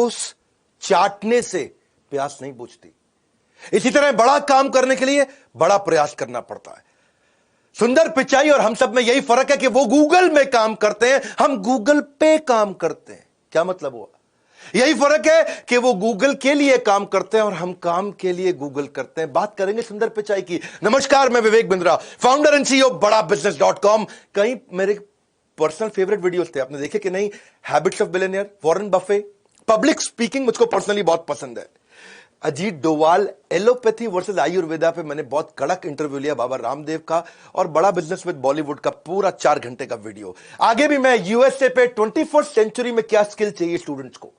रोज चाटने से प्यास नहीं बुझती। इसी तरह बड़ा काम करने के लिए बड़ा प्रयास करना पड़ता है। सुंदर पिचाई और हम सब में यही फर्क है कि वो गूगल में काम करते हैं, हम गूगल पे काम करते हैं। क्या मतलब हुआ? यही फर्क है कि वो गूगल के लिए काम करते हैं और हम काम के लिए गूगल करते हैं। बात करेंगे सुंदर पिचाई की। नमस्कार, मैं Vivek Bindra, founder and CEO बड़ाबिजनेस.com। कई मेरे पर्सनल फेवरेट वीडियोस थे, आपने देखे कि नहीं? Habits of billionaire, Warren Buffett, public speaking मुझको पर्सनली बहुत पसंद है। अजीत डोवाल, एलोपैथी वर्सेस आयुर्वेदा पे मैंने बहुत कड़क इंटरव्यू लिया बाबा रामदेव का, और बड़ा बिजनेस विद बॉलीवुड का पूरा 4 घंटे का वीडियो। आगे भी मैं यूएसए पे 21st सेंचुरी में क्या स्किल चाहिए स्टूडेंट्स को,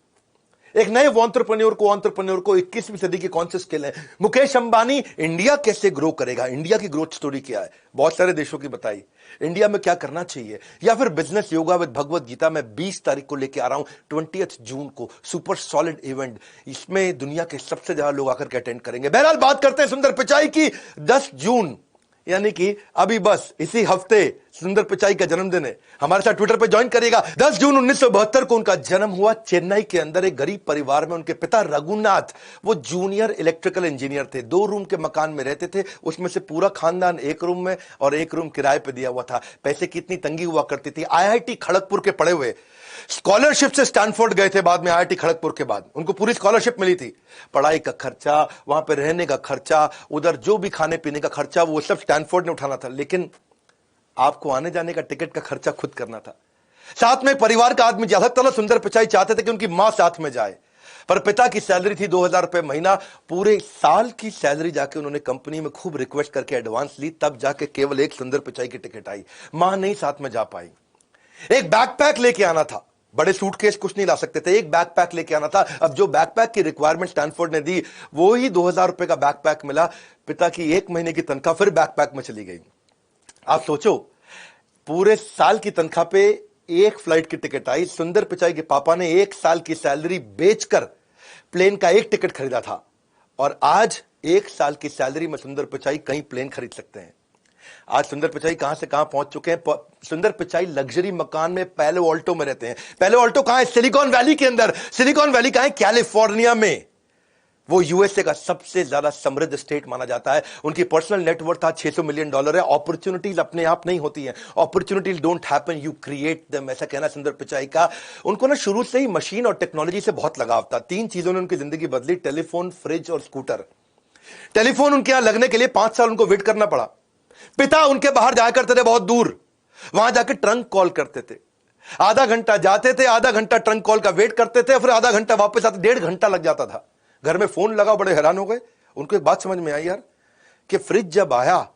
एक नए एंटरप्रेन्योर को 21वीं सदी की कौन से स्किल है, मुकेश अंबानी इंडिया कैसे ग्रो करेगा, इंडिया की ग्रोथ स्टोरी क्या है, बहुत सारे देशों की बताई, इंडिया में क्या करना चाहिए, या फिर business yoga with Bhagavad Gita मैं 20 तारीख को लेके आ रहा हूं, 20 जून को, सुपर सॉलिड इवेंट। इसमें दुनिया के सबसे ज्यादा लोग आकर के अटेंड करेंगे। बहरहाल बात करते हैं सुंदर पिचाई की। 10 जून यानी कि अभी बस इसी हफ्ते सुंदर पिचाई का जन्मदिन है। हमारे साथ ट्विटर पे ज्वाइन करिएगा। 10 जून 1972 को उनका जन्म हुआ चेन्नई के अंदर एक गरीब परिवार में। उनके पिता रघुनाथ वो जूनियर इलेक्ट्रिकल इंजीनियर थे, 2 रूम के मकान में रहते थे, उसमें से पूरा खानदान 1 रूम में और 1 रूम किराए पे दिया हुआ था। पैसे की इतनी तंगी हुआ करती थी। आईआईटी खड़गपुर के पढ़े हुए, स्कॉलरशिप से स्टैनफोर्ड गए थे, बाद में आईआईटी खड़गपुर के बाद उनको पूरी स्कॉलरशिप मिली थी। पढ़ाई का खर्चा, वहां पे रहने का खर्चा, उधर जो भी खाने पीने का खर्चा, वो सब स्टैनफोर्ड ने उठाना था। लेकिन आपको आने जाने का टिकट का खर्चा खुद करना था। साथ में परिवार का आदमी जा सकता था। सुंदर पिचाई चाहते थे कि उनकी मां साथ में जाए, पर पिता की सैलरी थी 2000 रुपए महीना। पूरे साल की सैलरी जाके उन्होंने कंपनी में खूब रिक्वेस्ट करके एडवांस ली, तब जाके केवल एक सुंदर पिचाई की टिकट आई। मां नहीं साथ में जा पाई। एक बैकपैक लेके आना था, बड़े सूटकेस कुछ नहीं ला सकते थे, एक बैकपैक लेके आना था। अब जो बैकपैक की रिक्वायरमेंट स्टैनफोर्ड ने दी, वो ही 2000 रुपए का बैकपैक मिला। पिता की 1 महीने की तनख्वाह फिर बैकपैक में चली गई। आप सोचो, पूरे साल की तनख्वाह पे एक फ्लाइट की टिकट आई। सुंदर पिचाई के पापा ने 1 साल की सैलरी बेचकर प्लेन का एक टिकट खरीदा था, और आज 1 साल की सैलरी में सुंदर पिचाई कहीं प्लेन खरीद सकते हैं। आज सुंदर पिचाई कहां से कहां पहुंच चुके हैं। सुंदर पिचाई लग्जरी मकान में पैलो ऑल्टो में रहते हैं। पैलो ऑल्टो कहां है? सिलिकॉन वैली के अंदर। सिलिकॉन वैली कहां है? कैलिफोर्निया में। वो यूएसए का सबसे ज्यादा समृद्ध स्टेट माना जाता है। उनकी पर्सनल नेटवर्थ था $600 मिलियन है। अपॉर्चुनिटीज अपने आप नहीं होती हैं, opportunities don't happen, you create them, ऐसा कहना सुंदर पिचाई का। उनको ना शुरू से ही मशीन और टेक्नोलॉजी से बहुत लगाव था। 3 चीजों ने उनकी जिंदगी बदली, टेलीफोन, फ्रिज और स्कूटर। टेलीफोन उनके यहां लगने के लिए 5 साल उनको वेट करना पड़ा। पिता उनके बाहर जाया करते थे बहुत दूर, वहां जाके ट्रंक कॉल करते थे। आधा घंटा जाते थे, आधा घंटा ट्रंक कॉल का वेट करते थे, फिर आधा घंटा वापस आते, 1.5 घंटा लग जाता था। घर में फोन लगा, बड़े हैरान हो गए। उनको एक बात समझ में आई यार, कि फ्रिज जब आया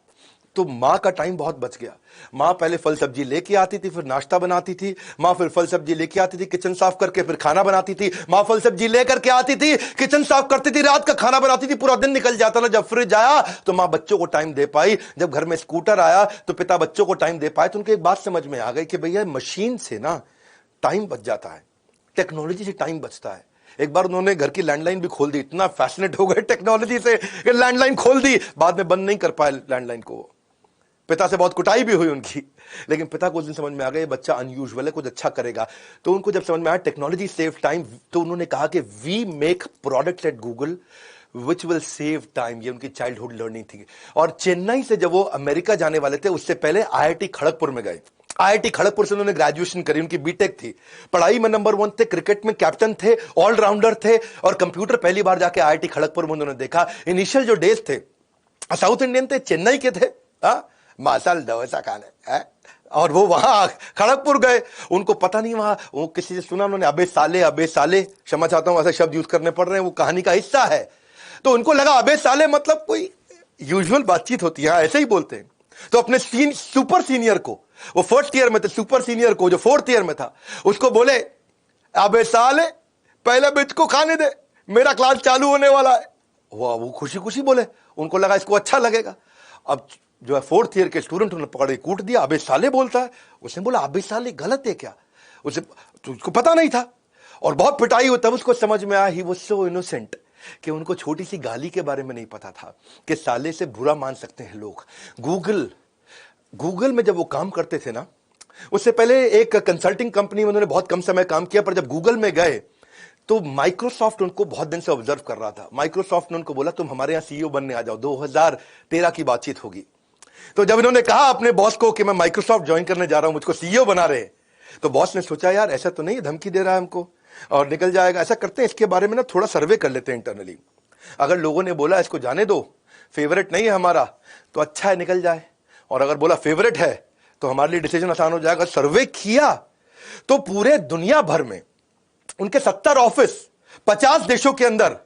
तो मां का टाइम बहुत बच गया। मां पहले फल सब्जी लेके आती थी, फिर नाश्ता बनाती थी। मां फिर फल सब्जी लेके आती थी, किचन साफ करके फिर खाना बनाती थी। मां फल सब्जी लेकर के आती थी, किचन साफ करती थी, रात का खाना बनाती थी, पूरा दिन निकल जाता था। जब फ्रिज आया तो मां बच्चों को टाइम दे पाई। जब घर में स्कूटर आया तो पिता बच्चों को टाइम दे पाए। तो उनको एक बात समझ में आ गई कि भैया मशीन से ना टाइम बच जाता है, टेक्नोलॉजी से टाइम बचता है। एक बार उन्होंने घर की लैंडलाइन भी खोल दी, इतना फैसिनेट हो गए टेक्नोलॉजी से कि लैंडलाइन खोल दी। बाद में बंद नहीं कर पाए लैंडलाइन को। पिता से बहुत कुटाई भी हुई उनकी, लेकिन पिता को उस दिन समझ में आ गया ये बच्चा अनयूजुअल है, कुछ अच्छा करेगा। तो उनको जब समझ में आया टेक्नोलॉजी सेव टाइम, तो उन्होंने कहा कि we make products at Google which will save time. ये उनकी चाइल्डहुड लर्निंग थी। और चेन्नई से जब वो अमेरिका जाने वाले थे, उससे पहले आईआईटी खड़गपुर में गए। आईआईटी खड़गपुर से उन्होंने ग्रेजुएशन करी, उनकी बीटेक थी। पढ़ाई में नंबर 1 थे, क्रिकेट में कैप्टन थे, ऑलराउंडर थे, और कंप्यूटर पहली बार जाके आईआईटी खड़गपुर में उन्होंने देखा। इनिशियल जो डेज थे, साउथ इंडियन थे, चेन्नई के थे, मसाल डोसा खाने है? और वो वहां खड़गपुर गए। उनको पता नहीं, वहां वो किसी से सुना उन्होंने, अबे साले, क्षमा चाहता हूं ऐसे शब्द यूज करने पड़ रहे हैं, वो कहानी का हिस्सा है। तो उनको लगा अबे साले मतलब कोई यूजुअल बातचीत होती है, ऐसे ही बोलते हैं। तो अपने सुपर सीनियर को, वो 1st ईयर में थे, सुपर सीनियर को जो 4th ईयर में था, उसको बोले अबे साले पहले बिच को खाने दे, मेरा क्लास चालू होने वाला है। वो खुशी खुशी बोले, उनको लगा इसको अच्छा लगेगा। अब जो है 4th ईयर के स्टूडेंट उन्होंने पकड़ के कूट दिया, अबे साले बोलता है। उसने बोला अबे साले गलत है क्या? उसे तो उसको पता नहीं था, और बहुत पिटाई हुई। तब उसको समझ में आया, ही वाज सो इनोसेंट, कि उनको छोटी सी गाली के बारे में नहीं पता था कि साले से बुरा मान सकते हैं लोग। गूगल में जब वो काम करते थे ना, उससे पहले एक कंसल्टिंग कंपनी में उन्होंने बहुत कम समय काम किया, पर जब गूगल में गए तो माइक्रोसॉफ्ट उनको बहुत दिन से ऑब्जर्व कर रहा था। माइक्रोसॉफ्ट ने उनको बोला तुम हमारे यहां सीईओ बनने आ जाओ, 2013 की बातचीत होगी। तो जब इन्होंने कहा अपने बॉस को कि मैं माइक्रोसॉफ्ट ज्वाइन करने जा रहा हूं, मुझको सीईओ बना रहे, तो बॉस ने सोचा यार ऐसा तो नहीं धमकी दे रहा है हमको और निकल जाएगा। ऐसा करते हैं इसके बारे में ना थोड़ा सर्वे कर लेते हैं इंटरनली। अगर लोगों ने बोला इसको जाने दो, फेवरेट नहीं है हमारा, तो अच्छा है निकल जाए, और अगर बोला फेवरेट है तो हमारे लिए डिसीजन आसान हो जाएगा। सर्वे किया तो पूरे दुनिया भर में उनके 70 ऑफिस 50 देशों के अंदर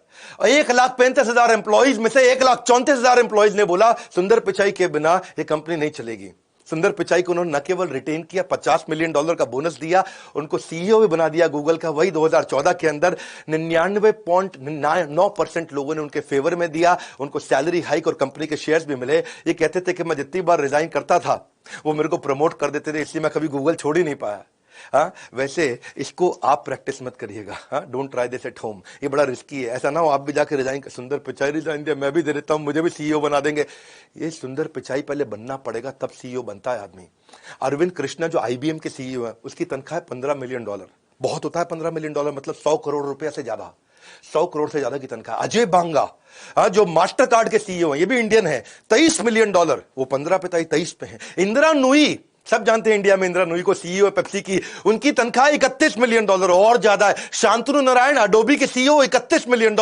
1,35,000 एम्प्लॉइज में से 1,34,000 एम्प्लॉइज ने बोला सुंदर पिचाई के बिना यह कंपनी नहीं चलेगी। सुंदर पिचाई को उन्होंने न केवल रिटेन किया, $50 मिलियन का बोनस दिया, उनको सीईओ भी बना दिया गूगल का। वही 2014 के अंदर 99.9% लोगों ने उनके फेवर में दिया, उनको सैलरी हाइक और कंपनी के शेयर्स भी मिले। ये कहते थे कि मैं जितनी बार रिजाइन करता था वो मेरे को प्रमोट कर देते थे, इसलिए मैं कभी गूगल छोड़ ही नहीं पाया। हाँ, वैसे इसको आप प्रैक्टिस मत करिएगा। हाँ, don't try this at home, ये बड़ा रिस्की है। ऐसा ना हो आप भी जाके रिजाइन, सुंदर पिचाई रिजाइन दिया, मैं भी दे देता हूं, मुझे भी सीईओ बना देंगे। ये सुंदर पिचाई पहले बनना पड़ेगा, तब सीईओ बनता है आदमी। अरविंद कृष्णा जो आईबीएम के सीईओ है, उसकी तनख्वाह है $15 मिलियन। बहुत होता है $15 मिलियन, मतलब 100 करोड़ रुपया से ज्यादा, 100 करोड़ से ज्यादा की तनख्वाह। अजय बांगा जो मास्टर कार्ड के सीईओ है, ये भी इंडियन है, $23 मिलियन, वो 15 पे था, 23 पे है। इंदिरा नूई, सब जानते हैं इंडिया में इंदिरा नूई को, सीईओ है पेप्सी की, उनकी तनख्वाह $31 मिलियन और ज्यादा है। शांतनु नारायण अडोबी के CEO $31 million.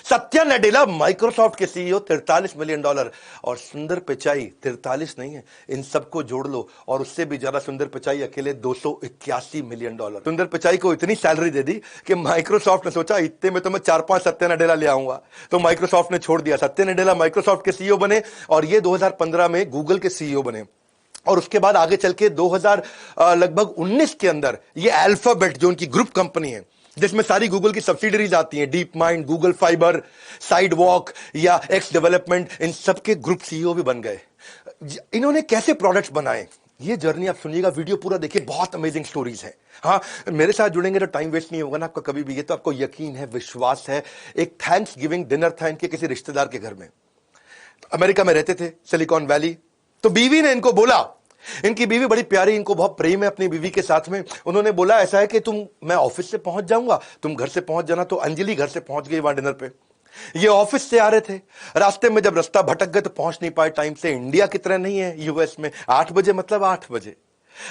Satya Nadella Microsoft के सीईओ $43 मिलियन। और सुंदर पिचाई 43 नहीं है, इन सबको जोड़ लो और उससे भी ज्यादा। सुंदर पिचाई अकेले $281 मिलियन। सुंदर पिचाई को इतनी सैलरी दे दी कि माइक्रोसॉफ्ट ने सोचा इतने में तो मैं 4-5 सत्या नडेला ले आऊंगा, तो माइक्रोसॉफ्ट ने छोड़ दिया। सत्या नडेला माइक्रोसॉफ्ट के सीईओ बने और ये 2015 में गूगल के सीईओ बने। और उसके बाद आगे चल के 2019 के अंदर ये अल्फाबेट जो उनकी ग्रुप कंपनी है, जिसमें सारी गूगल की सब्सिडरीज आती हैं, deep mind, Google fibre, sidewalk या एक्स डेवलपमेंट, इन सब के ग्रुप सीईओ भी बन गए। इन्होंने कैसे प्रोडक्ट्स बनाए, ये जर्नी आप सुनिएगा, वीडियो पूरा देखिए, बहुत अमेजिंग स्टोरीज है। हाँ, मेरे साथ जुड़ेंगे तो टाइम वेस्ट नहीं होगा ना आपका कभी भी, ये तो आपको यकीन है, विश्वास है। एक थैंक्स गिविंग डिनर था इनके किसी रिश्तेदार के घर में, अमेरिका में रहते थे, सिलिकॉन वैली। तो बीवी ने इनको बोला, इनकी बीवी बड़ी प्यारी, इनको बहुत प्रेम है अपनी बीवी के साथ में। उन्होंने बोला ऐसा है कि मैं ऑफिस से पहुंच जाऊंगा, तुम घर से पहुंच जाना। तो अंजलि घर से पहुंच गई वहां डिनर पे। ये ऑफिस से आ रहे थे, रास्ते में जब रास्ता भटक गए तो पहुंच नहीं पाए टाइम से। इंडिया की तरह नहीं है यूएस में 8 बजे, मतलब 8 बजे,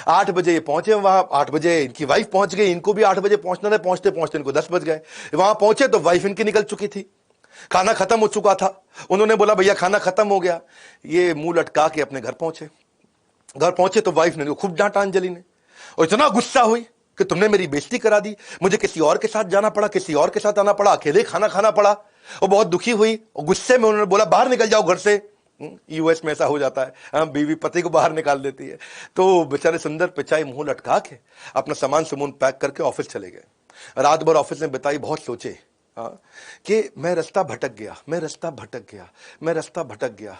8 बजे ये पहुंचे वहां। 8 बजे इनकी वाइफ पहुंच गई, इनको भी 8 बजे पहुंचना था। पहुंचते पहुंचते इनको 10 बज गए। वहां पहुंचे तो वाइफ इनकी निकल चुकी थी, खाना खत्म हो चुका था। उन्होंने बोला भैया खाना खत्म हो गया। ये मुंह लटका के अपने घर पहुंचे। घर पहुंचे तो वाइफ ने खूब डांटा अंजलि ने, और इतना गुस्सा हुई कि तुमने मेरी बेइज्जती करा दी, मुझे किसी और के साथ जाना पड़ा, किसी और के साथ आना पड़ा, अकेले खाना खाना पड़ा। और बहुत दुखी हुई और गुस्से में उन्होंने बोला बाहर निकल जाओ घर से। यूएस में ऐसा हो जाता है, बीवी पति को बाहर निकाल देती है। तो बेचारे सुंदर पिचाई मुंह लटका के अपना सामान सुमून पैक करके ऑफिस चले गए। रात भर ऑफिस में बिताई, बहुत सोचे कि मैं रास्ता भटक गया, मैं रास्ता भटक गया, मैं रास्ता भटक गया।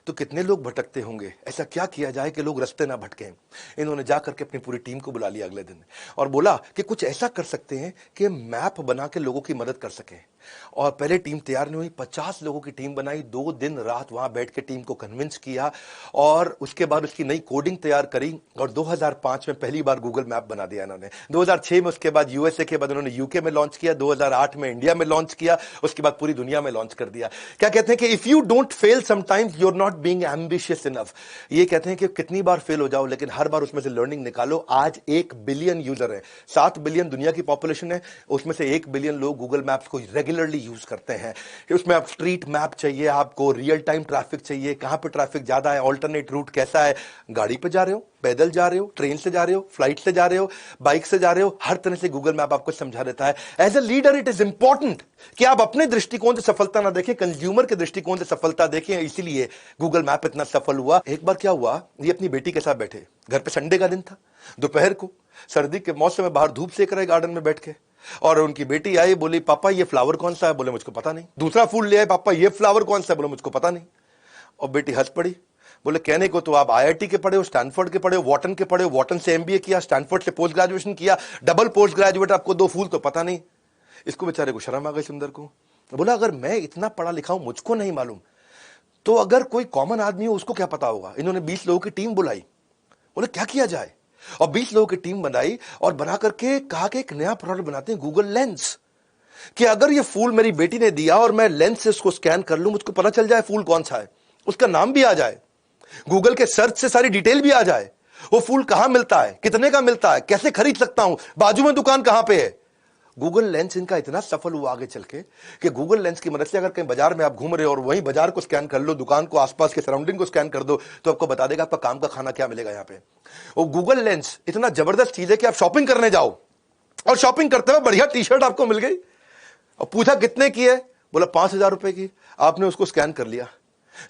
तो कितने लोग भटकते होंगे, ऐसा क्या किया जाए कि लोग रास्ते ना भटकें। इन्होंने जाकर के अपनी पूरी टीम को बुला लिया अगले दिन और बोला कि कुछ ऐसा कर सकते हैं कि मैप बना के लोगों की मदद कर सकें। और पहले टीम तैयार नहीं हुई, 50 लोगों की टीम बनाई, 2 दिन रात वहां बैठ के टीम को कन्विंस किया और उसके बाद उसकी नई कोडिंग तैयार करी। और 2005 में पहली बार गूगल मैप बना दिया इन्होंने। 2006 में उसके बाद यूएसए के बाद उन्होंने यूके में लॉन्च किया, 2008 में इंडिया में लॉन्च किया, उसके बाद पूरी दुनिया में लॉन्च कर दिया। क्या कहते हैं कि if you don't fail sometimes you are not being ambitious enough. ये कहते हैं कि कितनी बार फेल हो जाओ लेकिन हर बार उसमें से लर्निंग निकालो। आज 1 बिलियन यूजर है, 7 बिलियन दुनिया की पॉपुलेशन है, उसमें से 1 बिलियन लोग गूगल मैप्स को रेगुलरली यूज करते हैं। उसमें आप स्ट्रीट मैप चाहिए, आपको रियल टाइम ट्रैफिक चाहिए, कहां पे ट्रैफिक ज्यादा है, ऑल्टरनेट रूट कैसा है, गाड़ी पे जा रहे हो, पैदल जा रहे हो, ट्रेन से जा रहे हो, फ्लाइट से जा रहे हो, बाइक से जा रहे हो, हर तरह से गूगल मैप आपको समझा देता है। As a leader it is important कि आप अपने दृष्टिकोण से सफलता ना देखें, कंज्यूमर के दृष्टिकोण से सफलता देखें। इसीलिए गूगल मैप इतना सफल हुआ। एक बार क्या हुआ, ये अपनी बेटी के साथ बैठे, घर पे संडे का दिन था, दोपहर को सर्दी के मौसम में बाहर धूप सेक रहे गार्डन में बैठ के। और उनकी बेटी आई, बोली पापा ये फ्लावर कौन सा है, बोले मुझको पता नहीं। दूसरा फूल ले आए, पापा ये फ्लावर कौन सा है, बोले मुझको पता नहीं। और बेटी हंस पड़ी, बोले कहने को तो आप आईआईटी के पढ़े हो, स्टैनफोर्ड के पढ़े हो, वॉटन के पढ़े हो, वॉटन से एमबीए किया, स्टैनफोर्ड से पोस्ट ग्रेजुएशन किया, डबल पोस्ट ग्रेजुएट, आपको 2 फूल तो पता नहीं। इसको बेचारे को शर्म आ गई सुंदर को। बोला अगर मैं इतना पढ़ा लिखा हूं, मुझको नहीं मालूम, तो अगर कोई कॉमन आदमी हो उसको क्या पता होगा। इन्होंने 20 लोगों की टीम बुलाई, बोले क्या किया जाए, और 20 लोगों की टीम बनाई और बना करके कहा कि एक नया प्रोडक्ट बनाते हैं, गूगल लेंस। कि अगर ये फूल मेरी बेटी ने दिया और मैं लेंस से उसको स्कैन कर लूं, मुझको पता चल जाए फूल कौन सा है, उसका नाम भी आ जाए, गूगल के सर्च से सारी डिटेल भी आ जाए, वो फूल कहां मिलता है, कितने का मिलता है, कैसे खरीद सकता हूं, बाजू में दुकान कहां पे है। गूगल लेंस इनका इतना सफल हुआ आगे चल के कि गूगल लेंस की मदद से अगर कहीं बाजार में आप घूम रहे हो और वहीं बाजार को स्कैन कर लो, दुकान को, आसपास के सराउंडिंग को स्कैन कर दो, तो आपको बता देगा आपका काम का खाना क्या मिलेगा यहां पे। वो गूगल लेंस इतना जबरदस्त चीज है कि आप शॉपिंग करने जाओ और शॉपिंग करते हुए बढ़िया टी शर्ट आपको मिल गई और पूछा कितने की है, बोला 5,000 रुपए की। आपने उसको स्कैन कर लिया,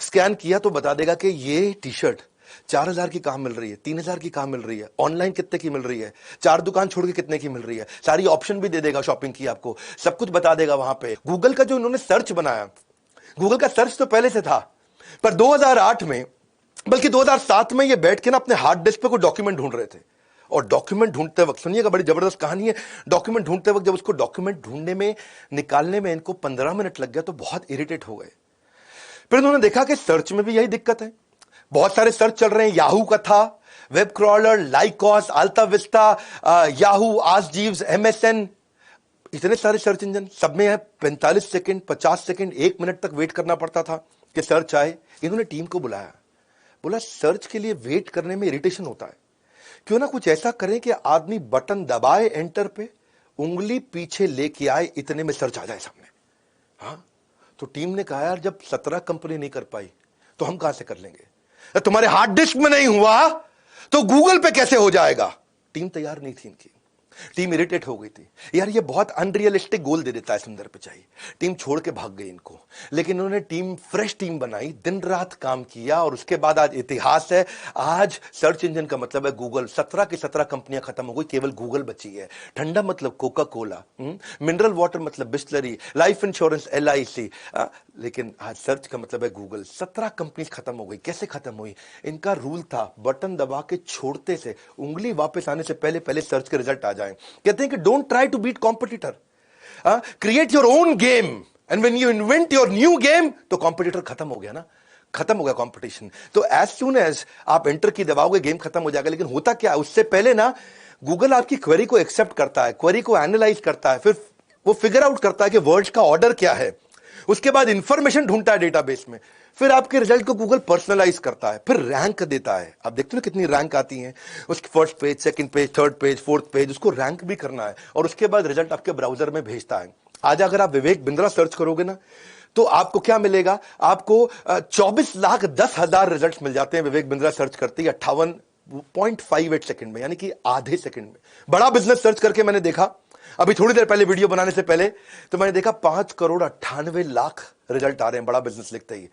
स्कैन किया तो बता देगा कि ये टी शर्ट 4,000 की कहां मिल रही है, 3,000 की कहां मिल रही है, ऑनलाइन कितने की मिल रही है, 4 दुकान छोड़ के कितने की मिल रही है, सारी ऑप्शन भी दे देगा शॉपिंग की, आपको सब कुछ बता देगा वहां पे। गूगल का जो इन्होंने सर्च बनाया, गूगल का सर्च तो पहले से था, पर 2008 में, बल्कि 2007 में ये बैठ के ना अपने हार्ड डिस्क पे कोई डॉक्यूमेंट ढूंढ रहे थे। और डॉक्यूमेंट ढूंढते वक्त, सुनिएगा बड़ी जबरदस्त कहानी है, डॉक्यूमेंट ढूंढते वक्त जब उसको डॉक्यूमेंट ढूंढने में, निकालने में इनको 15 मिनट लग गया तो बहुत इरिटेट हो गए। फिर उन्होंने देखा कि सर्च में भी यही दिक्कत है, बहुत सारे सर्च चल रहे हैं, याहू का था, web crawler, Lycos, Alta Vista, Yahoo, Ask Jeeves, MSN, इतने सारे सर्च इंजन, सब में है 45 सेकंड, 50 सेकंड, 1 मिनट तक वेट करना पड़ता था कि सर्च आए। इन्होंने टीम को बुलाया, बोला सर्च के लिए वेट करने में इरिटेशन होता है, क्यों ना कुछ ऐसा करें कि आदमी बटन दबाए एंटर पे, उंगली पीछे लेके आए, इतने में सर्च आ जाए सामने। हाँ, तो टीम ने कहा यार जब 17 कंपनी नहीं कर पाई तो हम कहां से कर लेंगे, तुम्हारे हार्ड डिस्क में नहीं हुआ तो गूगल पे कैसे हो जाएगा। टीम तैयार नहीं थी इनकी, टीम इरिटेट हो गई थी, यार ये बहुत अनरियलिस्टिक गोल दे देता है सुंदर पिचाई। टीम छोड़ के भाग गई इनको, लेकिन उन्होंने टीम, फ्रेश टीम बनाई, दिन रात काम किया और उसके बाद आज इतिहास है। आज सर्च इंजन का मतलब है गूगल, 17 की 17 कंपनियां खत्म हो गई, केवल गूगल बची है। ठंडा मतलब कोका कोला, मिनरल वाटर मतलब बिस्लरी, लाइफ इंश्योरेंस LIC, लेकिन आज सर्च का मतलब है गूगल। 17 कंपनी खत्म हो गई। कैसे खत्म हुई, इनका रूल था बटन दबा के छोड़ते से, उंगली वापस आने से पहले पहले सर्च के रिजल्ट आ जाए। कहते हैं कि don't try to beat competitor, create your own game, and when you invent your new game तो कॉम्पिटिटर खत्म हो गया ना, खत्म हो गया कंपटीशन। तो एज सून एज आप एंटर की दबाओगे गेम खत्म हो जाएगा। लेकिन होता क्या है, उससे पहले ना गूगल आपकी क्वेरी को एक्सेप्ट करता है, क्वेरी को एनालाइज करता है, फिर वो फिगर आउट करता है कि वर्ड्स का ऑर्डर क्या है, उसके बाद इंफॉर्मेशन ढूंढता है डेटाबेस में, फिर आपके रिजल्ट को गूगल पर्सनलाइज करता है, फिर रैंक देता है। आप देखते हो ना कितनी रैंक आती है, उसकी first page, second page, third page, fourth page, उसको रैंक भी करना है और उसके बाद रिजल्ट आपके ब्राउजर में भेजता है। आज अगर आप विवेक बिंद्रा सर्च करोगे ना तो आपको क्या मिलेगा, आपको 24,10,000 रिजल्ट मिल जाते हैं विवेक बिंद्रा सर्च करते ही 58.58 सेकंड में, यानी कि आधे सेकंड में। बड़ा बिजनेस सर्च करके मैंने देखा, अभी थोड़ी देर पहले वीडियो बनाने से पहले, तो मैंने देखा 5,98,00,000 रिजल्ट आ रहे हैं बड़ा बिजनेस लिखते ही,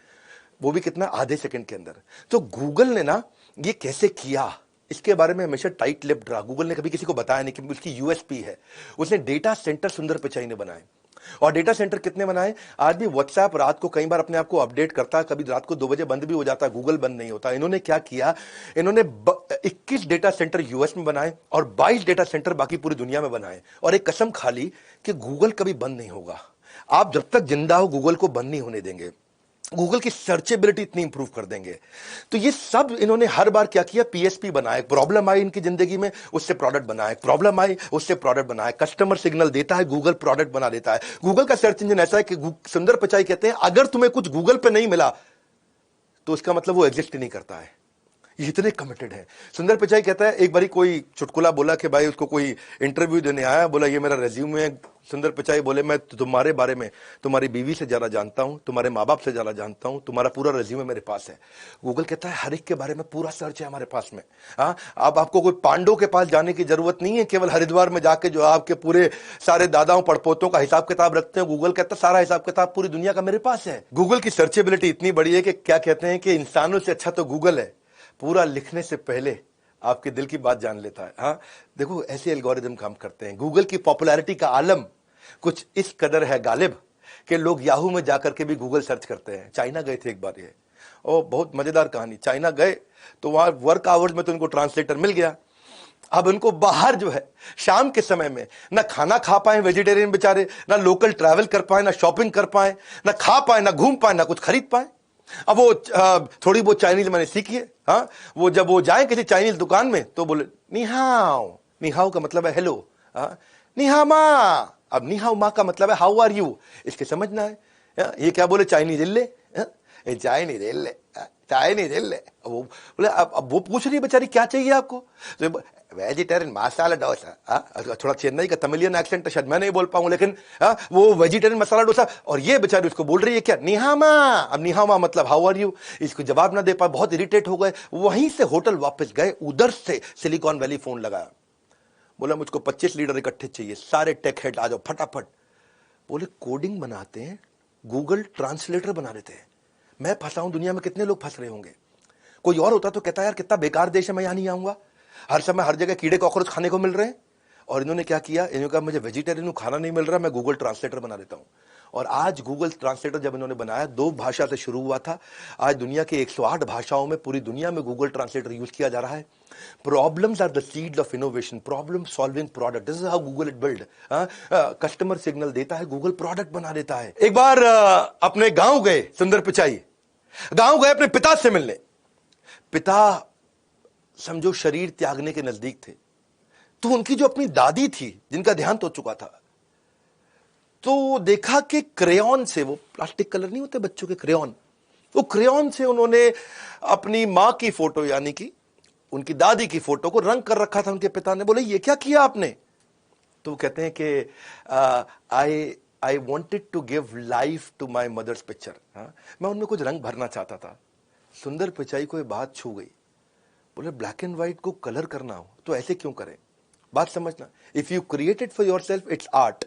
वो भी कितना, आधे सेकंड के अंदर। तो गूगल ने ना ये कैसे किया, इसके बारे में हमेशा टाइट लिप्ड रहा। गूगल ने कभी किसी को बताया नहीं कि उसकी USP है। उसने डेटा सेंटर सुंदर पिचाई ने बनाए, और डेटा सेंटर कितने बनाए, आज भी व्हाट्सएप रात को कई बार अपने आप को अपडेट करता है, कभी रात को 2 बजे बंद भी हो जाता है, गूगल बंद नहीं होता। इन्होंने क्या किया, इन्होंने 21 डेटा सेंटर US में बनाए और 22 डेटा सेंटर बाकी पूरी दुनिया में बनाए, और एक कसम खा ली कि गूगल कभी बंद नहीं होगा। आप जब तक जिंदा हो गूगल को बंद नहीं होने देंगे, गूगल की सर्चेबिलिटी इतनी इंप्रूव कर देंगे। तो ये सब इन्होंने हर बार क्या किया, PSP बनाए, प्रॉब्लम आई इनकी जिंदगी में, उससे प्रोडक्ट बनाए, प्रॉब्लम आई उससे प्रोडक्ट बनाए, कस्टमर सिग्नल देता है, गूगल प्रोडक्ट बना देता है। गूगल का सर्च इंजन ऐसा है कि सुंदर पिचाई कहते हैं अगर तुम्हें कुछ गूगल पे नहीं मिला तो उसका मतलब वो एग्जिस्ट ही नहीं करता है। ये इतने कमिटेड है। सुंदर पिचाई कहता है, एक बारी कोई चुटकुला बोला कि भाई उसको कोई इंटरव्यू देने आया, बोला ये मेरा रेज्यूमे है। सुंदर पिचाई बोले मैं तुम्हारे बारे में तुम्हारी बीवी से ज्यादा जानता हूं, तुम्हारे माँ बाप से ज्यादा जानता हूं, तुम्हारा पूरा रेज्यूमे मेरे पास है। गूगल कहता है हर एक के बारे में पूरा सर्च है हमारे पास में। हाँ, अब आपको कोई पांडव के पास जाने की जरूरत नहीं है, केवल हरिद्वार में जाके जो आपके पूरे सारे दादाओं पड़पोतों का हिसाब किताब रखते हैं, गूगल कहता है सारा हिसाब किताब पूरी दुनिया का मेरे पास है। गूगल की सर्चेबिलिटी इतनी बड़ी है कि क्या कहते हैं कि इंसानों से अच्छा तो गूगल है, पूरा लिखने से पहले आपके दिल की बात जान लेता है। हाँ, देखो ऐसे एल्गोरिदम काम करते हैं। गूगल की पॉपुलैरिटी का आलम कुछ इस कदर है गालिब कि लोग याहू में जाकर के भी गूगल सर्च करते हैं। चाइना गए थे एक बार, ये और बहुत मजेदार कहानी, चाइना गए तो वहां वर्क आवर्स में तो उनको ट्रांसलेटर मिल गया। अब उनको बाहर जो है शाम के समय में ना खाना खा पाए वेजिटेरियन बेचारे, ना लोकल ट्रैवल कर पाए, ना शॉपिंग कर पाए, ना खा पाए, ना घूम पाए, ना कुछ खरीद पाए। अब वो थोड़ी बहुत चाइनीज मैंने सीखी है। हाँ, वो जब वो जाए किसी चाइनीज दुकान में तो बोले निहाओ, निहाओ का मतलब है हेलो, निहा मा, अब नी हाउ मा का मतलब है हाउ आर यू, इसके समझना है। ये क्या बोले, चाइनीज इल्ले, चाइनीज इल्ले, चाइनीज इल्ले। वो बोले अब वो पूछ रही है बेचारी क्या चाहिए आपको, तो वेजिटेरियन मसाला डोसा। थोड़ा चेन्नई का तमिलियन एक्सेंट शायद मैं नहीं बोल पाऊं, लेकिन वो वेजिटेरियन मसाला डोसा, और ये बेचारी उसको बोल रही है क्या, निहामा। अब निहामा मतलब हाउ आर यू, इसको जवाब ना दे पाए, बहुत इरिटेट हो गए। वहीं से होटल वापस गए, उधर से सिलिकॉन वैली फोन लगाया, बोला मुझको 25 लीटर इकट्ठे चाहिए, सारे टेक हेड आ जाओ फटाफट। बोले कोडिंग बनाते हैं, गूगल ट्रांसलेटर बना देते हैं। मैं फंसा हूं, दुनिया में कितने लोग फंस रहे होंगे। कोई और होता तो कहता यार कितना बेकार देश है, मैं यहां नहीं आऊंगा, हर समय हर जगह कीड़े कॉकरोच खाने को मिल रहे हैं। और इन्होंने क्या किया, इन्होंने कहा मुझे वेजिटेरियन खाना नहीं मिल रहा, मैं गूगल ट्रांसलेटर बना देता हूं। और आज गूगल ट्रांसलेटर जब इन्होंने बनाया, 2 भाषा से शुरू हुआ था, आज दुनिया के 108 भाषाओं में पूरी दुनिया में गूगल ट्रांसलेटर यूज किया जा रहा है। Problems are the seeds of innovation, problem solving product, this is how Google it build. Customer signal देता है, गूगल प्रोडक्ट बना देता है। एक बार अपने गांव गए सुंदर पिचाई, गांव गए अपने पिता से मिलने। पिता समझो शरीर त्यागने के नजदीक थे, तो उनकी जो अपनी दादी थी जिनका देहांत हो चुका था, तो देखा कि क्रेयॉन से, वो प्लास्टिक कलर नहीं होते बच्चों के क्रेयॉन, वो क्रेयॉन से उन्होंने अपनी मां की फोटो यानी कि उनकी दादी की फोटो को रंग कर रखा था। उनके पिता ने बोले ये क्या किया आपने, तो वो कहते हैं कि I wanted to give life to my mother's picture. मैं उनमें कुछ रंग भरना चाहता था। सुंदर पिचाई को ये बात छू गई, बोले ब्लैक एंड व्हाइट को कलर करना हो तो ऐसे क्यों करें। बात समझना, if you created for your self it's art.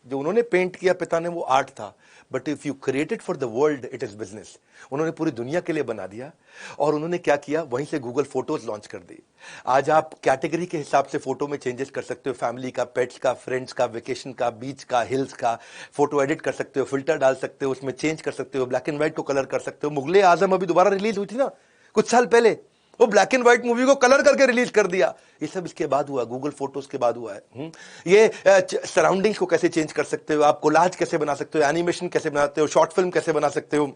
जो उन्होंने पेंट किया पिता ने वो आर्ट था, but if you created for the world it is business. उन्होंने पूरी दुनिया के लिए बना दिया। और उन्होंने क्या किया, वहीं से गूगल फोटोज लॉन्च कर दी। आज आप कैटेगरी के हिसाब से फोटो में चेंजेस कर सकते हो, फैमिली का, पेट्स का, फ्रेंड्स का, वेकेशन का, बीच का, हिल्स का। फोटो एडिट कर सकते हो, फिल्टर डाल सकते हो, उसमें चेंज कर सकते हो, ब्लैक एंड व्हाइट को कलर कर सकते हो। मुगले आजम अभी दोबारा रिलीज हुई थी ना कुछ साल पहले, वो ब्लैक एंड व्हाइट मूवी को कलर करके रिलीज कर दिया। ये सब इसके बाद हुआ, गूगल फोटोज के बाद हुआ है। ये सराउंडिंग्स को कैसे चेंज कर सकते हो, आप कोलाज कैसे बना सकते हो, एनिमेशन कैसे बनाते हो, शॉर्ट फिल्म कैसे बना सकते हो।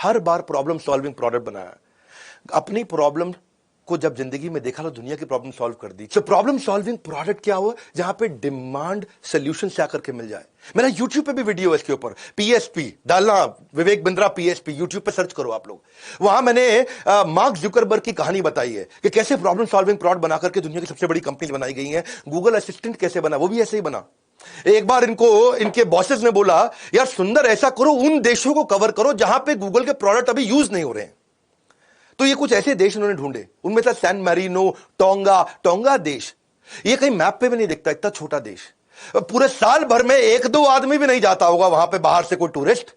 हर बार प्रॉब्लम सॉल्विंग प्रोडक्ट बनाया। अपनी प्रॉब्लम को जब जिंदगी में देखा तो दुनिया की प्रॉब्लम सॉल्व कर दी। तो प्रॉब्लम सॉल्विंग प्रोडक्ट क्या हुआ, जहां पे डिमांड सोल्यूशन से आकर के मिल जाए। मेरा यूट्यूब पे भी वीडियो है इसके ऊपर, पीएसपी डालना, विवेक बिंद्रा पीएसपी, यूट्यूब पे सर्च करो आप लोग। वहां मैंने मार्क जुकरबर्ग की कहानी बताई है कि कैसे प्रॉब्लम सॉल्विंग प्रोडक्ट बनाकर के दुनिया की सबसे बड़ी कंपनी बनाई गई है। गूगल असिस्टेंट कैसे बना, वो भी ऐसे ही बना। एक बार इनको इनके बॉसेस ने बोला यार सुंदर ऐसा करो, उन देशों को कवर करो जहां पे गूगल के प्रोडक्ट अभी यूज नहीं हो रहे हैं। तो ये कुछ ऐसे देश उन्होंने ढूंढे, उनमें था सैन मैरिनो, टोंगा देश। ये कहीं मैप पे भी नहीं दिखता, इतना छोटा देश। पूरे साल भर में 1-2 आदमी भी नहीं जाता होगा वहां पे बाहर से कोई टूरिस्ट।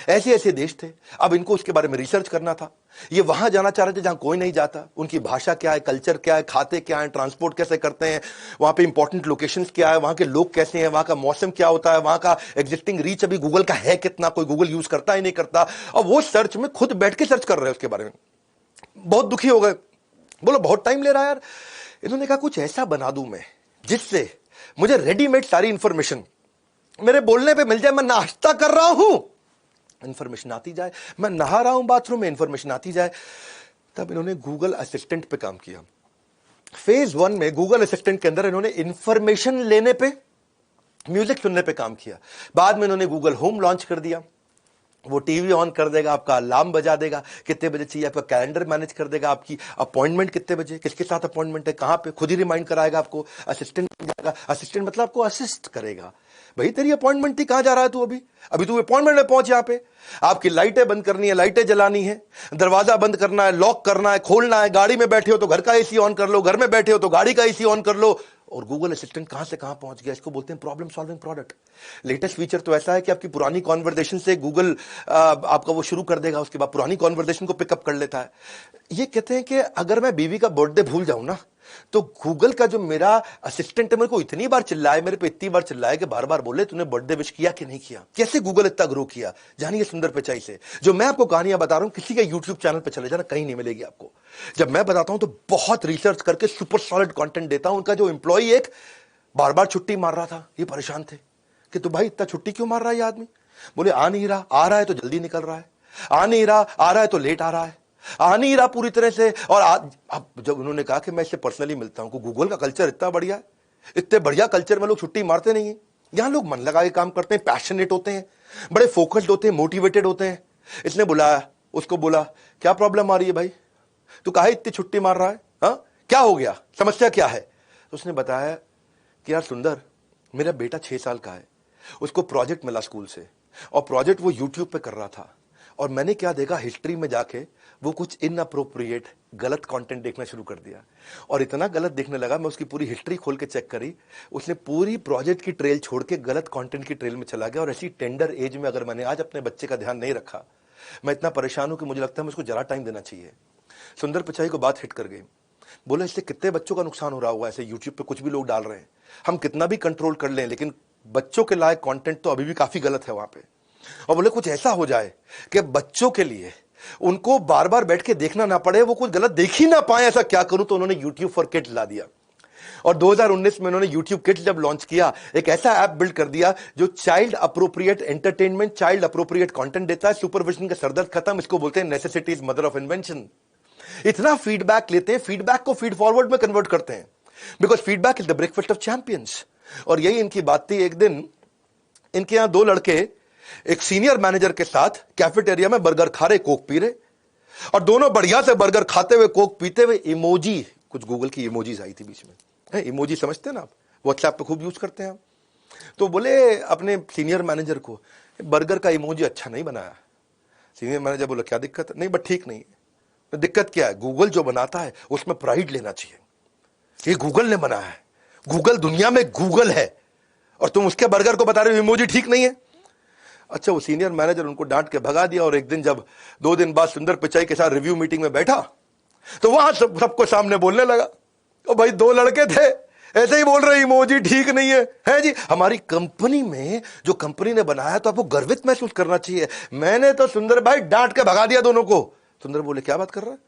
ऐसे ऐसे देश थे। अब इनको उसके बारे में रिसर्च करना था। ये वहां जाना चाह रहे थे जहां कोई नहीं जाता। उनकी भाषा क्या है, कल्चर क्या है, खाते क्या है, ट्रांसपोर्ट कैसे करते हैं, वहां पे इंपॉर्टेंट लोकेशंस क्या है, वहां के लोग कैसे हैं, वहां का मौसम क्या होता है, वहां का एग्जिस्टिंग रीच अभी गूगल का है कितना, कोई गूगल यूज करता ही नहीं करता। और वो सर्च में खुद बैठ के सर्च कर रहे हैं उसके बारे में। बहुत दुखी हो गए, बोलो बहुत टाइम ले रहा है यार। इन्होंने कहा कुछ ऐसा बना दूं मैं जिससे मुझे रेडीमेड सारी इंफॉर्मेशन मेरे बोलने पे मिल जाए। मैं नाश्ता कर रहा हूं, इंफॉर्मेशन आती जाए, मैं नहा रहा हूं बाथरूम में, इंफॉर्मेशन आती जाए। तब इन्होंने गूगल असिस्टेंट पे काम किया। फेज 1 में गूगल असिस्टेंट के अंदर इन्होंने इंफॉर्मेशन लेने पे, म्यूजिक सुनने पे काम किया। बाद में इन्होंने गूगल होम लॉन्च कर दिया। वो टीवी ऑन कर देगा, आपका अलार्म बजा देगा, कितने बजे चाहिए, आपका कैलेंडर मैनेज कर देगा, आपकी अपॉइंटमेंट कितने बजे, किसके साथ अपॉइंटमेंट है, कहां पे, खुद ही रिमाइंड कराएगा आपको। असिस्टेंट बन जाएगा। असिस्टेंट मतलब आपको असिस्ट करेगा। भाई तेरी अपॉइंटमेंट थी, कहां जा रहा है तू, अभी तू अपॉइंटमेंट में पहुंच। यहां पे आपकी लाइटें बंद करनी है, लाइटें जलानी है, दरवाजा बंद करना है, लॉक करना है, खोलना है, गाड़ी में बैठे हो तो घर का एसी ऑन कर लो, घर में बैठे हो तो गाड़ी का एसी ऑन कर लो। और गूगल असिस्टेंट कहां से कहां पहुंच गया। इसको बोलते हैं problem solving product. Latest feature तो ऐसा है कि आपकी पुरानी कॉन्वर्सेशन से गूगल आपका वो शुरू कर देगा, उसके बाद पुरानी कॉन्वर्सेशन को पिकअप कर लेता है। ये कहते हैं कि अगर मैं बीवी का बर्थडे भूल जाऊं ना, तो गूगल का जो मेरा असिस्टेंट है मेरे को इतनी बार चिल्लाए, मेरे पे इतनी बार चिल्लाए कि बार बार बोले तूने बर्थडे विश किया कि नहीं किया। कैसे गूगल इतना ग्रो किया, जानिए सुंदर पिचाई से। जो मैं आपको कहानियां बता रहा हूं, किसी का यूट्यूब चैनल पे चले जाना, कहीं नहीं मिलेगी आपको। जब मैं बताता हूं तो बहुत रिसर्च करके सुपर सॉलिड कंटेंट देता हूं। उनका जो एम्प्लॉई एक बार बार छुट्टी मार रहा था, ये परेशान थे कि तू भाई इतना छुट्टी क्यों मार रहा है ये आदमी। बोले आ नहीं रहा, आ रहा है तो जल्दी निकल रहा है, आ नहीं रहा, आ रहा है तो लेट आ रहा है, आ नहीं रहा पूरी तरह से। और अब जब उन्होंने कहा कि मैं इससे पर्सनली मिलता हूं, गूगल का कल्चर इतना बढ़िया है, इतने बढ़िया कल्चर में लोग छुट्टी मारते नहीं है। यहां लोग मन लगा के काम करते हैं, पैशनेट होते हैं, बड़े फोकस्ड होते हैं, मोटिवेटेड होते हैं। इसने बुलाया, उसको बोला क्या प्रॉब्लम आ रही है भाई, तू काहे इतनी छुट्टी मार रहा है, हाँ क्या हो गया, समस्या क्या है। तो उसने बताया कि यार सुंदर, मेरा बेटा 6 साल का है, उसको प्रोजेक्ट मिला स्कूल से, और प्रोजेक्ट वो यूट्यूब पे कर रहा था, और मैंने क्या देखा, हिस्ट्री में जाके वो कुछ इनअप्रोप्रिएट गलत कंटेंट देखना शुरू कर दिया, और इतना गलत देखने लगा, मैं उसकी पूरी हिस्ट्री खोल के चेक करी, उसने पूरी प्रोजेक्ट की ट्रेल छोड़ के गलत कंटेंट की ट्रेल में चला गया। और ऐसी टेंडर एज में अगर मैंने आज अपने बच्चे का ध्यान नहीं रखा, मैं इतना परेशान हूं कि मुझे लगता है मुझको जरा टाइम देना चाहिए। सुंदर पिचाई को बात हिट कर गई। बोले इससे कितने बच्चों का नुकसान हो रहा होगा, ऐसे यूट्यूब पे कुछ भी लोग डाल रहे हैं, हम कितना भी कंट्रोल कर लें, लेकिन बच्चों के लायक कंटेंट तो अभी भी काफी गलत है वहां पे। और बोले कुछ ऐसा हो जाए कि बच्चों के लिए उनको बार बार बैठ के देखना ना पड़े, वो कुछ गलत देख ही ना पाए, ऐसा क्या करूं। तो उन्होंने यूट्यूब फॉर किड्स ला दिया, और 2019 में उन्होंने यूट्यूब किड्स जब लॉन्च किया, एक ऐसा ऐप बिल्ड कर दिया जो child appropriate entertainment, child appropriate content देता है। सुपरविजन का सरदर्द खत्म, इसको बोलते हैं necessity is mother of invention. इतना फीडबैक लेते हैं, फीडबैक को फीड फॉरवर्ड में कन्वर्ट करते हैं, because feedback is the breakfast of champions. और यही इनकी बात थी। एक दिन इनके यहां 2 लड़के एक सीनियर मैनेजर के साथ कैफेटेरिया में बर्गर खा रहे, कोक पी रहे, और दोनों बढ़िया से बर्गर खाते हुए, कोक पीते हुए, इमोजी, कुछ गूगल की इमोजीज आई थी बीच में, इमोजी समझते हैं ना आप, व्हाट्सएप पे खूब यूज करते हैं आप। तो बोले अपने सीनियर मैनेजर को, बर्गर का इमोजी अच्छा नहीं बनाया। सीनियर मैनेजर बोला क्या दिक्कत है, नहीं बट ठीक नहीं है। दिक्कत क्या है, गूगल जो बनाता है उसमें प्राइड लेना चाहिए, ये गूगल ने बनाया है, गूगल दुनिया में गूगल है, और तुम उसके बर्गर को बता रहे हो इमोजी ठीक नहीं है। अच्छा, वो सीनियर मैनेजर उनको डांट के भगा दिया। और एक दिन जब 2 दिन बाद सुंदर पिचाई के साथ रिव्यू मीटिंग में बैठा, तो वहां सबको सामने बोलने लगा, ओ भाई 2 लड़के थे ऐसे ही बोल रहे इमोजी ठीक नहीं है जी, हमारी कंपनी में जो कंपनी ने बनाया तो आपको गर्वित महसूस करना चाहिए, मैंने तो सुंदर भाई डांट के भगा दिया दोनों को। सुंदर बोले क्या बात कर रहा है,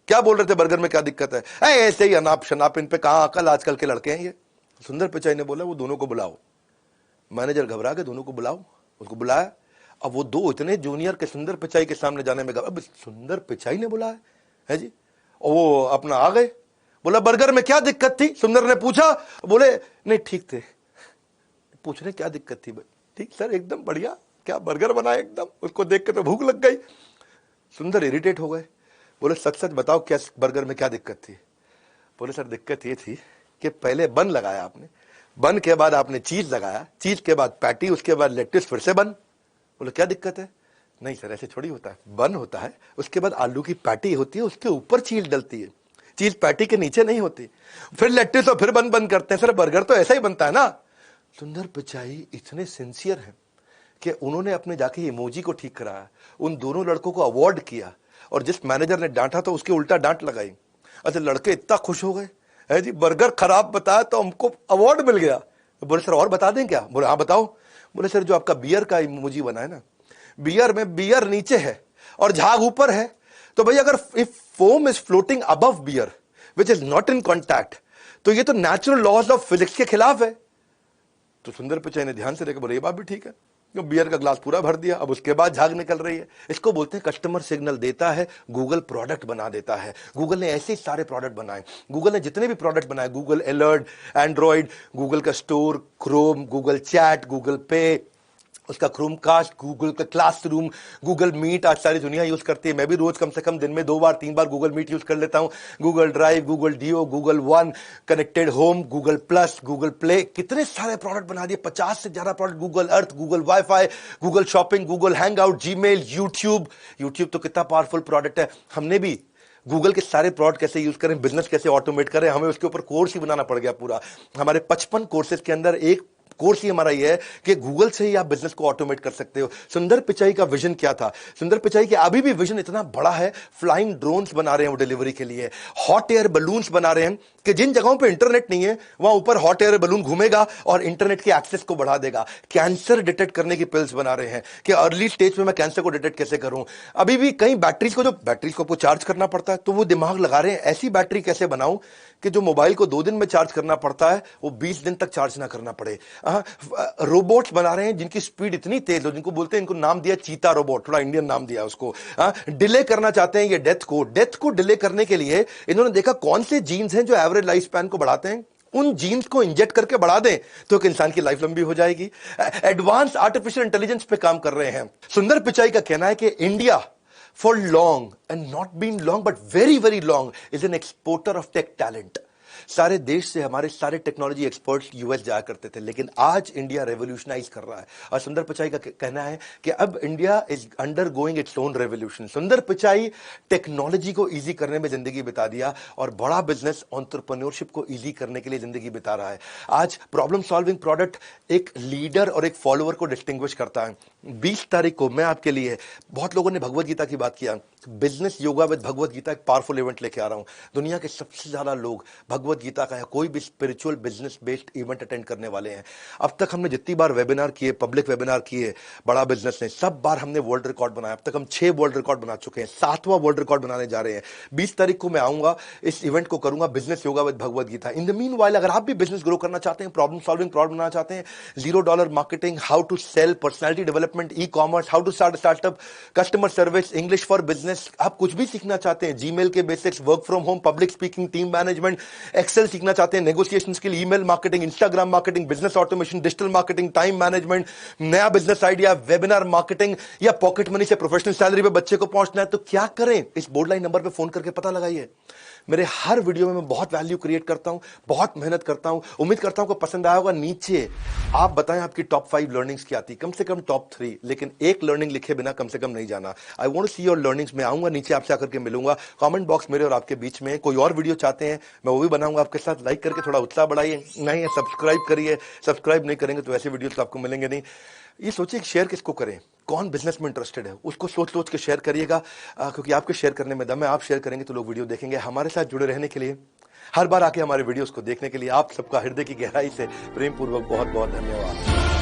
क्या बोल रहे थे, बर्गर में क्या दिक्कत है, ऐसे ही अनाप शनाप, इन पे कहां अकल, आजकल के लड़के हैं ये। सुंदर पिचाई ने बोला वो दोनों को बुलाओ। मैनेजर घबरा के दोनों को बुलाओ, उसको बुलाया। अब वो 2 इतने जूनियर के सुंदर पिचाई के सामने जाने में अब सुंदर पिचाई ने बुलाया है जी, और वो अपना आ गए। बोला बर्गर में क्या दिक्कत थी, सुंदर ने पूछा। बोले नहीं ठीक थे। पूछ रहे क्या दिक्कत थी, ठीक सर एकदम बढ़िया, क्या बर्गर बनाया एकदम, उसको देख के तो भूख लग गई। सुंदर इरिटेट हो गए, बोले सच सच बताओ क्या बर्गर में क्या दिक्कत थी। बोले सर दिक्कत ये थी कि पहले बन लगाया आपने, बन के बाद आपने चीज लगाया, चीज के बाद पैटी, उसके बाद लेट्स, फिर से बन। बोले क्या दिक्कत है, नहीं सर ऐसे थोड़ी होता है, बन होता है, उसके बाद आलू की पैटी होती है, उसके ऊपर चीज डलती है, चीज पैटी के नीचे नहीं होती, फिर लेट्स और फिर बन करते हैं। सर बर्गर तो ऐसा ही बनता है ना। सुंदर पिचाई इतने सिंसियर हैं कि उन्होंने अपने जाके इमोजी को ठीक कराया, उन दोनों लड़कों को अवार्ड किया, और जिस मैनेजर ने डांटा तो उसके उल्टा डांट लगाई। अच्छा, लड़के इतना खुश हो गए है जी, बर्गर खराब बताया तो हमको अवार्ड मिल गया। बोले सर और बता दें क्या। बोले हाँ बताओ। बोले सर जो आपका बियर का इमोजी बना है ना, बियर में बियर नीचे है और झाग ऊपर है, तो भाई अगर if foam is floating above beer which is not in contact, तो ये तो नेचुरल लॉज ऑफ फिजिक्स के खिलाफ है। तो सुंदर पिचाई ने ध्यान से देखा, बोले ये बात भी ठीक है। तो बियर का ग्लास पूरा भर दिया, अब उसके बाद झाग निकल रही है। इसको बोलते हैं कस्टमर सिग्नल देता है, गूगल प्रोडक्ट बना देता है। गूगल ने ऐसे सारे प्रोडक्ट बनाए, गूगल ने जितने भी प्रोडक्ट बनाए, गूगल अलर्ट, एंड्रॉइड, गूगल का store, Chrome, Google chat, Google पे, उसका क्रोमकास्ट, गूगल का क्लासरूम, गूगल मीट, आज सारी दुनिया यूज करती है। मैं भी रोज कम से कम दिन में 2 बार 3 बार गूगल मीट यूज कर लेता हूं। Google drive, Google do, Google one, connected home, Google plus, Google play, कितने सारे प्रोडक्ट बना दिए, 50 से ज्यादा product. Google Earth, Google wifi, Google shopping, Google hangout, Gmail, YouTube. YouTube तो कितना पावरफुल प्रोडक्ट है। हमने भी गूगल के सारे प्रोडक्ट कैसे यूज करें, बिजनेस कैसे ऑटोमेट करें, हमें उसके ऊपर कोर्स ही बनाना पड़ गया पूरा। हमारे 55 कोर्सेज के अंदर एक कोर्स ही हमारा ये है कि गूगल से ही आप बिजनेस को ऑटोमेट कर सकते हो। सुंदर पिचाई का विजन क्या था, सुंदर पिचाई के अभी भी विजन इतना बड़ा है, फ्लाइंग ड्रोन्स बना रहे हैं वो डिलीवरी के लिए, हॉट एयर बलून्स बना रहे हैं कि जिन जगहों पे इंटरनेट नहीं है वहां ऊपर हॉट एयर बलून घूमेगा और इंटरनेट के एक्सेस को बढ़ा देगा। कैंसर डिटेक्ट करने की पिल्स बना रहे हैं कि अर्ली स्टेज में मैं कैंसर को डिटेक्ट कैसे करूं। अभी भी कई बैटरीज को आपको चार्ज करना पड़ता है, तो वो दिमाग लगा रहे हैं ऐसी बैटरी कैसे बनाऊं कि जो मोबाइल को 2 दिन में चार्ज करना पड़ता है वो 20 दिन तक चार्ज ना करना पड़े। रोबोट्स बना रहे हैं जिनकी स्पीड इतनी तेज हो, जिनको बोलते हैं, इनको नाम दिया चीता रोबोट, थोड़ा इंडियन नाम दिया उसको। डिले करना चाहते हैं ये डेथ को डिले करने के लिए इन्होंने देखा कौन से जीन्स हैं जो एवरेज लाइफ स्पैन को बढ़ाते हैं, उन जीन्स को इंजेक्ट करके बढ़ा दें तो एक इंसान की लाइफ लंबी हो जाएगी। एडवांस आर्टिफिशियल इंटेलिजेंस पे काम कर रहे हैं। सुंदर पिचाई का कहना है कि India for long and not been long but very very long is an exporter of tech talent। सारे देश से हमारे सारे टेक्नोलॉजी एक्सपर्ट्स यूएस जाया करते थे, लेकिन आज इंडिया रेवोल्यूशनाइज कर रहा है। और सुंदर पिचाई का कहना है कि अब India is under going its own revolution. सुंदर पिचाई टेक्नोलॉजी को इजी करने में जिंदगी बिता दिया और बड़ा बिजनेस एंटरप्रेन्योरशिप को इजी करने के लिए जिंदगी बिता रहा है। आज प्रॉब्लम सॉल्विंग प्रोडक्ट एक लीडर और एक फॉलोअर को डिस्टिंग्विश करता है। 20 तारीख को मैं आपके लिए, बहुत लोगों ने भगवत गीता की बात किया, business yoga with Bhagavad Gita एक पावरफुल इवेंट लेके आ रहा हूं। दुनिया के सबसे ज्यादा लोग भगवत गीता का या कोई भी spiritual business based event attend करने वाले हैं। अब तक हमने जितनी बार वेबिनार किए, पब्लिक वेबिनार किए बड़ा बिजनेस ने, सब बार हमने वर्ल्ड रिकॉर्ड बनाया। अब तक हम 6 वर्ल्ड रिकॉर्ड बना चुके हैं, 7वां वर्ल्ड रिकॉर्ड बनाने जा रहे हैं। 20 तारीख को मैं आऊंगा, इस इवेंट को करूंगा business yoga with Bhagavad Gita. In the meanwhile अगर आप भी बिजनेस ग्रो करना चाहते हैं, प्रॉब्लम सॉल्विंग प्रोडक्ट बनाना चाहते हैं, $0 marketing, how to sell, personality development, e commerce, how to start startup, customer service, English for business, आप कुछ भी सीखना चाहते हैं, जीमेल के basics, work from home, public speaking, team management, Excel सीखना चाहते हैं, negotiation skill, email marketing, Instagram marketing, business automation, digital marketing, time management, नया बिजनेस आइडिया, वेबिनार मार्केटिंग या पॉकेट मनी से प्रोफेशनल सैलरी पे बच्चे को पहुंचना है, तो क्या करें? इस बोर्ड लाइन नंबर पे फोन करके पता लगाइए। मेरे हर वीडियो में मैं बहुत वैल्यू क्रिएट करता हूं, बहुत मेहनत करता हूं। उम्मीद करता हूं कि पसंद आया होगा। नीचे आप बताएं आपकी टॉप 5 लर्निंग्स क्या थी, कम से कम टॉप 3, लेकिन एक लर्निंग लिखे बिना कम से कम नहीं जाना। I want to see your learnings. मैं आऊंगा, नीचे आपसे आकर के मिलूंगा। कमेंट बॉक्स मेरे और आपके बीच में। कोई और वीडियो चाहते हैं मैं वो भी बनाऊंगा आपके साथ। लाइक करके थोड़ा उत्साह बढ़ाइए, नहीं है सब्सक्राइब करिए। सब्सक्राइब नहीं करेंगे तो ऐसे वीडियोस तो आपको मिलेंगे नहीं। ये सोचिए शेयर किसको करें, कौन बिजनेस में इंटरेस्टेड है, उसको सोच सोच के शेयर करिएगा, क्योंकि आपके शेयर करने में दम है। आप शेयर करेंगे तो लोग वीडियो देखेंगे। हमारे साथ जुड़े रहने के लिए, हर बार आके हमारे वीडियोस को देखने के लिए आप सबका हृदय की गहराई से प्रेम पूर्वक बहुत बहुत धन्यवाद।